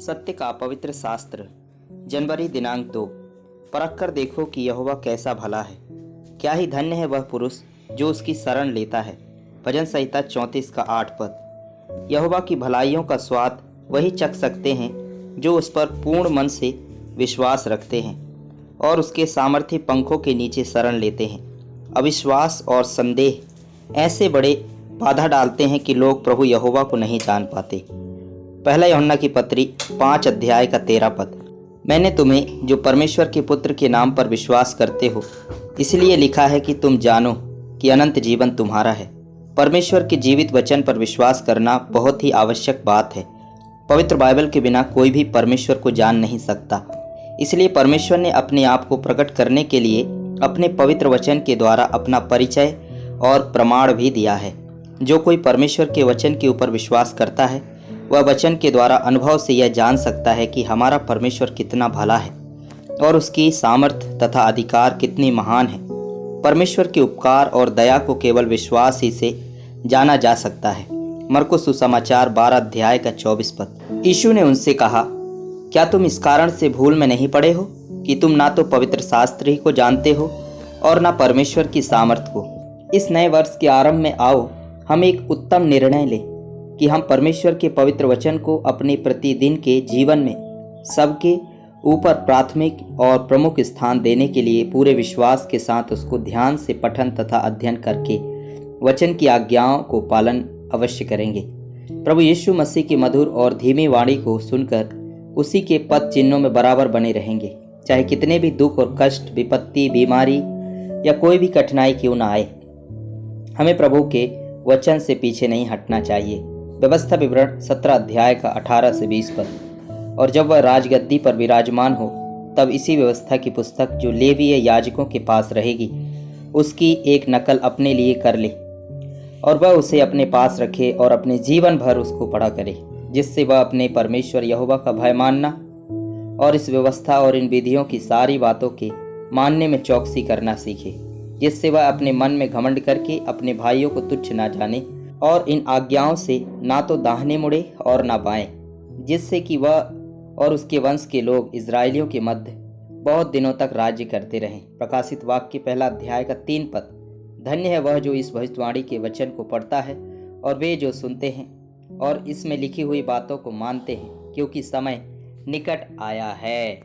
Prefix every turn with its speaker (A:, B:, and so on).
A: सत्य का पवित्र शास्त्र जनवरी दिनांक 2। परख कर देखो कि यहोवा कैसा भला है। क्या ही धन्य है वह पुरुष जो उसकी शरण लेता है। भजन संहिता 34 का 8 पद। यहोवा की भलाइयों का स्वाद वही चख सकते हैं जो उस पर पूर्ण मन से विश्वास रखते हैं और उसके सामर्थ्य पंखों के नीचे शरण लेते हैं। अविश्वास और संदेह ऐसे बड़े बाधा डालते हैं कि लोग प्रभु यहोवा को नहीं जान पाते। पहला यूहन्ना की पत्री 5 अध्याय का 13 पद। मैंने तुम्हें जो परमेश्वर के पुत्र के नाम पर विश्वास करते हो इसलिए लिखा है कि तुम जानो कि अनंत जीवन तुम्हारा है। परमेश्वर के जीवित वचन पर विश्वास करना बहुत ही आवश्यक बात है। पवित्र बाइबल के बिना कोई भी परमेश्वर को जान नहीं सकता। इसलिए परमेश्वर ने अपने आप को प्रकट करने के लिए अपने पवित्र वचन के द्वारा अपना परिचय और प्रमाण भी दिया है। जो कोई परमेश्वर के वचन के ऊपर विश्वास करता है वह वचन के द्वारा अनुभव से यह जान सकता है कि हमारा परमेश्वर कितना भला है और उसकी सामर्थ्य तथा अधिकार कितनी महान है। परमेश्वर के उपकार और दया को केवल विश्वास ही से जाना जा सकता है। मरकुस सुसमाचार 12 अध्याय का 24 पद। यीशु ने उनसे कहा, क्या तुम इस कारण से भूल में नहीं पड़े हो कि तुम ना तो पवित्र शास्त्र ही को जानते हो और ना परमेश्वर की सामर्थ को। इस नए वर्ष के आरंभ में आओ हम एक उत्तम निर्णय लें कि हम परमेश्वर के पवित्र वचन को अपने प्रतिदिन के जीवन में सबके ऊपर प्राथमिक और प्रमुख स्थान देने के लिए पूरे विश्वास के साथ उसको ध्यान से पठन तथा अध्ययन करके वचन की आज्ञाओं को पालन अवश्य करेंगे। प्रभु यीशु मसीह की मधुर और धीमी वाणी को सुनकर उसी के पद चिन्हों में बराबर बने रहेंगे, चाहे कितने भी दुख और कष्ट, विपत्ति, बीमारी या कोई भी कठिनाई क्यों ना आए। हमें प्रभु के वचन से पीछे नहीं हटना चाहिए। व्यवस्था विवरण 17 अध्याय का 18 से 20 पद। और जब वह राजगद्दी पर विराजमान हो तब इसी व्यवस्था की पुस्तक जो लेवीय याजकों के पास रहेगी उसकी एक नकल अपने लिए कर ले और वह उसे अपने पास रखे और अपने जीवन भर उसको पढ़ा करे, जिससे वह अपने परमेश्वर यहोवा का भय मानना और इस व्यवस्था और इन विधियों की सारी बातों के मानने में चौकसी करना सीखे, जिससे वह अपने मन में घमंड करके अपने भाइयों को तुच्छ ना जाने और इन आज्ञाओं से ना तो दाहिने मुड़े और ना बाएं, जिससे कि वह और उसके वंश के लोग इजरायलियों के मध्य बहुत दिनों तक राज्य करते रहें। प्रकाशित वाक्य 1 अध्याय का 3 पद। धन्य है वह जो इस भविष्यवाणी के वचन को पढ़ता है और वे जो सुनते हैं और इसमें लिखी हुई बातों को मानते हैं, क्योंकि समय निकट आया है।